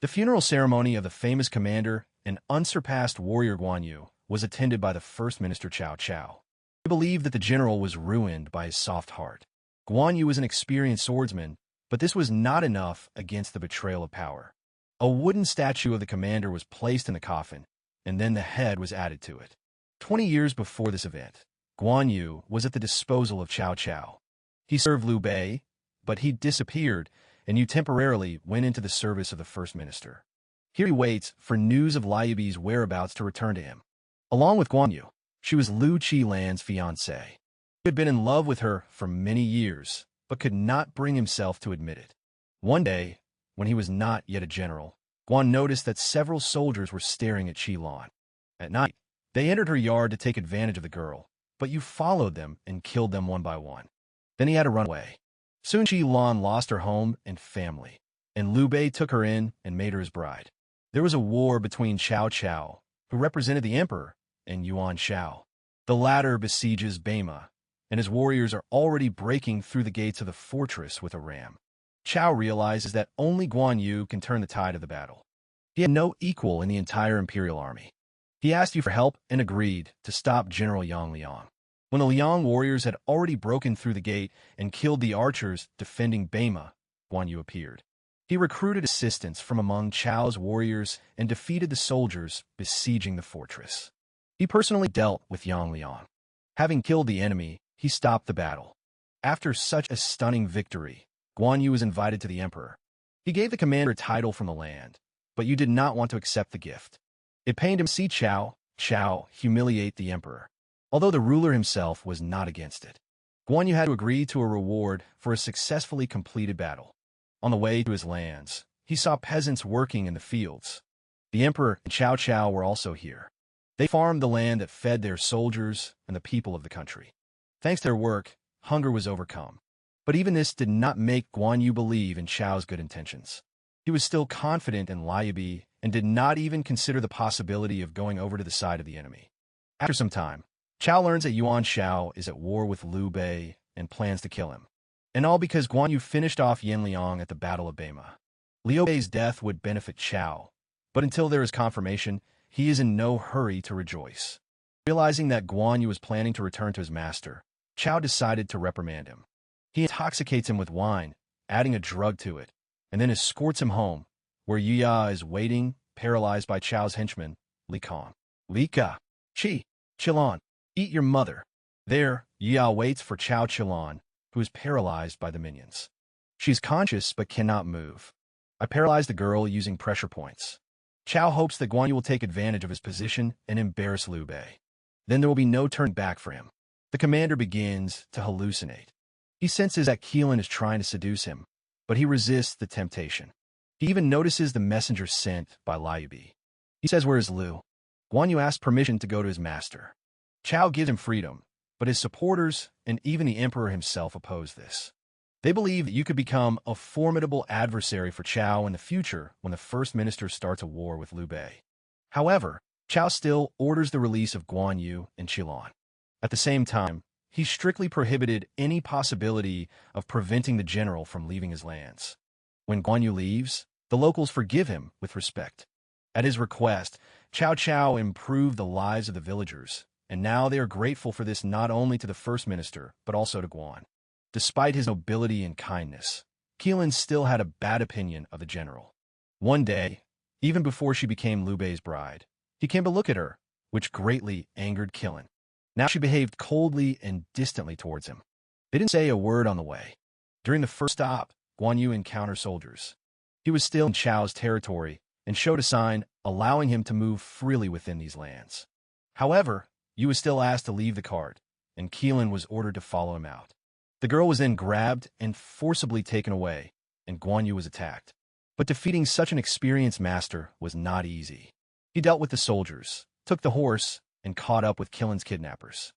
The funeral ceremony of the famous commander and unsurpassed warrior Guan Yu was attended by the First Minister Cao Cao. He believed that the general was ruined by his soft heart. Guan Yu was an experienced swordsman, but this was not enough against the betrayal of power. A wooden statue of the commander was placed in the coffin, and then the head was added to it. 20 years before this event, Guan Yu was at the disposal of Cao Cao. He served Liu Bei, but he disappeared, and Yu temporarily went into the service of the First Minister. Here he waits for news of Liu Bei's whereabouts to return to him. Along with Guan Yu, she was Liu Qilan's fiancée. He had been in love with her for many years, but could not bring himself to admit it. One day, when he was not yet a general, Guan noticed that several soldiers were staring at Qilan. At night, they entered her yard to take advantage of the girl, but Yu followed them and killed them one by one. Then he had to run away. Soon Qilan lost her home and family, and Liu Bei took her in and made her his bride. There was a war between Cao Cao, who represented the emperor, and Yuan Shao. The latter besieges Bema, and his warriors are already breaking through the gates of the fortress with a ram. Cao realizes that only Guan Yu can turn the tide of the battle. He had no equal in the entire imperial army. He asked Yu for help and agreed to stop General Yang Liang. When the Liang warriors had already broken through the gate and killed the archers defending Bema, Guan Yu appeared. He recruited assistance from among Chao's warriors and defeated the soldiers besieging the fortress. He personally dealt with Yang Liang. Having killed the enemy, he stopped the battle. After such a stunning victory, Guan Yu was invited to the emperor. He gave the commander a title from the land, but Yu did not want to accept the gift. It pained him to see Cao humiliate the emperor, although the ruler himself was not against it. Guan Yu had to agree to a reward for a successfully completed battle. On the way to his lands, he saw peasants working in the fields. The emperor and Cao Cao were also here. They farmed the land that fed their soldiers and the people of the country. Thanks to their work, hunger was overcome. But even this did not make Guan Yu believe in Chao's good intentions. He was still confident in Liu Bei and did not even consider the possibility of going over to the side of the enemy. After some time, Cao learns that Yuan Shao is at war with Liu Bei and plans to kill him. And all because Guan Yu finished off Yan Liang at the Battle of Bema. Liu Bei's death would benefit Cao, but until there is confirmation, he is in no hurry to rejoice. Realizing that Guan Yu was planning to return to his master, Cao decided to reprimand him. He intoxicates him with wine, adding a drug to it, and then escorts him home, where Yuya is waiting, paralyzed by Chao's henchman, Li Kong. Lika, Qilan, eat your mother. There, Yuya waits for Cao Qilan, who is paralyzed by the minions. She is conscious but cannot move. I paralyzed the girl using pressure points. Cao hopes that Guan Yu will take advantage of his position and embarrass Liu Bei. Then there will be no turn back for him. The commander begins to hallucinate. He senses that Qilan is trying to seduce him, but he resists the temptation. He even notices the messenger sent by Liu Bei. He says, "Where is Liu?" Guan Yu asks permission to go to his master. Cao gives him freedom, but his supporters and even the emperor himself oppose this. They believe that Yu could become a formidable adversary for Cao in the future when the First Minister starts a war with Liu Bei. However, Cao still orders the release of Guan Yu and Qilan. At the same time, he strictly prohibited any possibility of preventing the general from leaving his lands. When Guan Yu leaves, the locals forgive him with respect. At his request, Cao Cao improved the lives of the villagers, and now they are grateful for this not only to the First Minister, but also to Guan. Despite his nobility and kindness, Qilan still had a bad opinion of the general. One day, even before she became Liu Bei's bride, he came to look at her, which greatly angered Qilan. Now she behaved coldly and distantly towards him. They didn't say a word on the way. During the first stop, Guan Yu encountered soldiers. He was still in Chao's territory and showed a sign allowing him to move freely within these lands. However, Yu was still asked to leave the cart, and Qilan was ordered to follow him out. The girl was then grabbed and forcibly taken away, and Guan Yu was attacked. But defeating such an experienced master was not easy. He dealt with the soldiers, took the horse, and caught up with Qilan's kidnappers.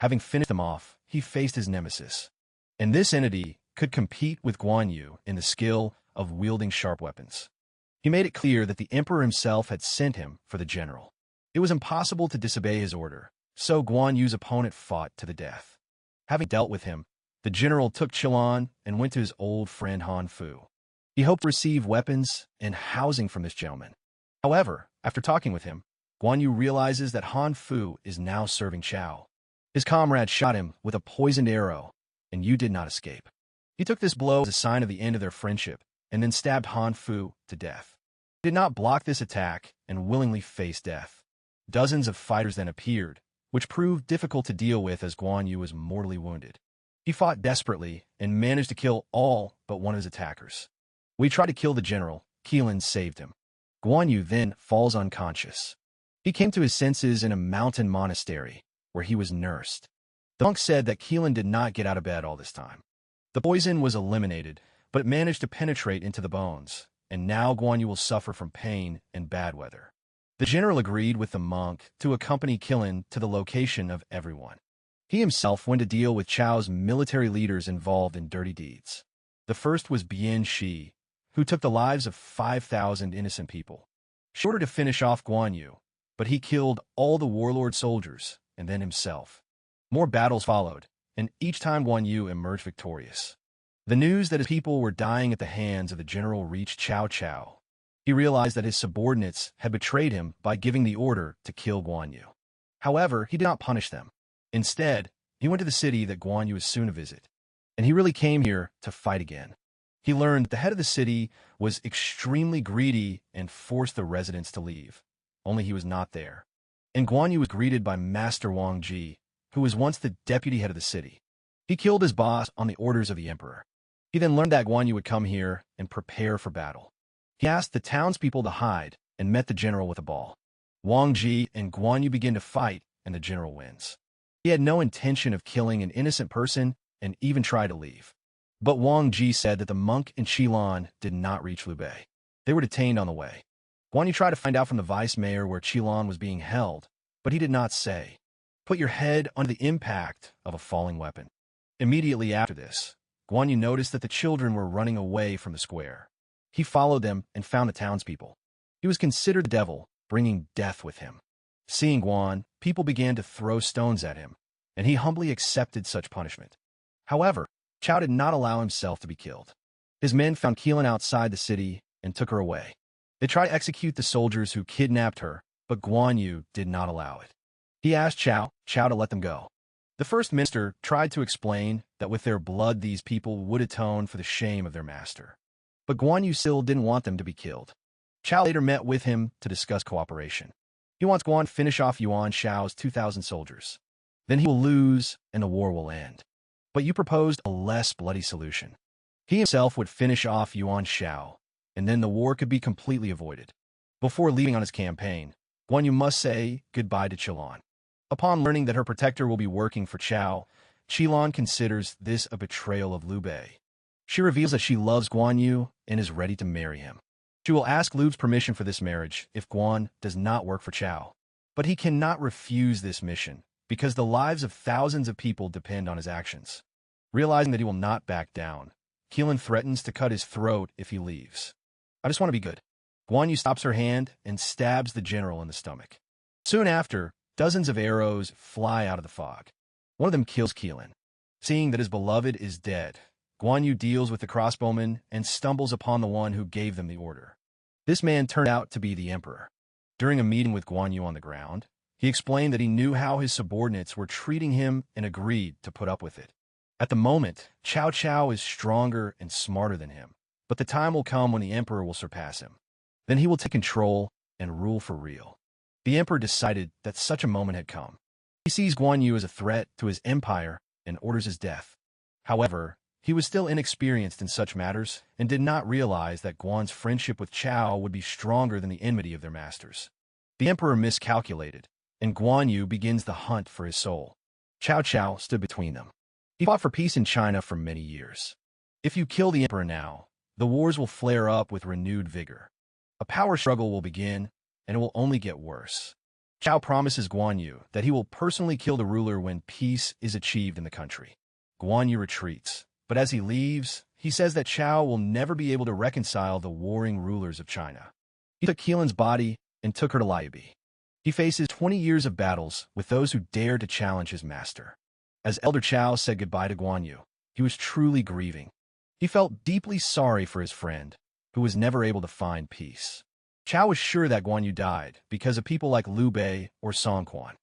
Having finished them off, he faced his nemesis. And this entity could compete with Guan Yu in the skill of wielding sharp weapons. He made it clear that the emperor himself had sent him for the general. It was impossible to disobey his order, so Guan Yu's opponent fought to the death. Having dealt with him, the general took Qilan and went to his old friend Han Fu. He hoped to receive weapons and housing from this gentleman. However, after talking with him, Guan Yu realizes that Han Fu is now serving Chao. His comrade shot him with a poisoned arrow, and Yu did not escape. He took this blow as a sign of the end of their friendship, and then stabbed Han Fu to death. He did not block this attack and willingly faced death. Dozens of fighters then appeared, which proved difficult to deal with as Guan Yu was mortally wounded. He fought desperately and managed to kill all but one of his attackers. When he tried to kill the general, Qilin saved him. Guan Yu then falls unconscious. He came to his senses in a mountain monastery, where he was nursed. The monk said that Qilin did not get out of bed all this time. The poison was eliminated, but it managed to penetrate into the bones, and now Guan Yu will suffer from pain and bad weather. The general agreed with the monk to accompany Qilin to the location of everyone. He himself went to deal with Chao's military leaders involved in dirty deeds. The first was Bian Shi, who took the lives of 5,000 innocent people. She ordered to finish off Guan Yu, but he killed all the warlord soldiers and then himself. More battles followed, and each time Guan Yu emerged victorious. The news that his people were dying at the hands of the general reached Cao Cao. He realized that his subordinates had betrayed him by giving the order to kill Guan Yu. However, he did not punish them. Instead, he went to the city that Guan Yu was soon to visit, and he really came here to fight again. He learned that the head of the city was extremely greedy and forced the residents to leave, only he was not there. And Guan Yu was greeted by Master Wang Ji, who was once the deputy head of the city. He killed his boss on the orders of the emperor. He then learned that Guan Yu would come here and prepare for battle. He asked the townspeople to hide and met the general with a ball. Wang Ji and Guan Yu begin to fight, and the general wins. He had no intention of killing an innocent person and even tried to leave. But Wang Ji said that the monk and Qilan did not reach Liu Bei. They were detained on the way. Guan Yu tried to find out from the vice mayor where Qilan was being held, but he did not say. Put your head under the impact of a falling weapon. Immediately after this, Guan Yu noticed that the children were running away from the square. He followed them and found the townspeople. He was considered the devil, bringing death with him. Seeing Guan, people began to throw stones at him, and he humbly accepted such punishment. However, Chao did not allow himself to be killed. His men found Qilin outside the city and took her away. They tried to execute the soldiers who kidnapped her, but Guan Yu did not allow it. He asked Chao to let them go. The first minister tried to explain that with their blood these people would atone for the shame of their master. But Guan Yu still didn't want them to be killed. Chao later met with him to discuss cooperation. He wants Guan to finish off Yuan Shao's 2,000 soldiers. Then he will lose and the war will end. But you proposed a less bloody solution. He himself would finish off Yuan Shao, and then the war could be completely avoided. Before leaving on his campaign, Guan Yu must say goodbye to Qilan. Upon learning that her protector will be working for Chao, Qilan considers this a betrayal of Liu Bei. She reveals that she loves Guan Yu and is ready to marry him. She will ask Liu's permission for this marriage if Guan does not work for Chao. But he cannot refuse this mission, because the lives of thousands of people depend on his actions. Realizing that he will not back down, Qilin threatens to cut his throat if he leaves. I just want to be good. Guan Yu stops her hand and stabs the general in the stomach. Soon after, dozens of arrows fly out of the fog. One of them kills Qilin. Seeing that his beloved is dead, Guan Yu deals with the crossbowman and stumbles upon the one who gave them the order. This man turned out to be the emperor. During a meeting with Guan Yu on the ground, he explained that he knew how his subordinates were treating him and agreed to put up with it. At the moment, Cao Cao is stronger and smarter than him, but the time will come when the emperor will surpass him. Then he will take control and rule for real. The emperor decided that such a moment had come. He sees Guan Yu as a threat to his empire and orders his death. However, he was still inexperienced in such matters and did not realize that Guan's friendship with Chao would be stronger than the enmity of their masters. The emperor miscalculated, and Guan Yu begins the hunt for his soul. Cao Cao stood between them. He fought for peace in China for many years. If you kill the emperor now, the wars will flare up with renewed vigor. A power struggle will begin, and it will only get worse. Chao promises Guan Yu that he will personally kill the ruler when peace is achieved in the country. Guan Yu retreats, but as he leaves, he says that Chao will never be able to reconcile the warring rulers of China. He took Qilin's body and took her to Liubi. He faces 20 years of battles with those who dared to challenge his master. As Elder Chao said goodbye to Guan Yu, he was truly grieving. He felt deeply sorry for his friend, who was never able to find peace. Chao was sure that Guan Yu died because of people like Liu Bei or Song Quan.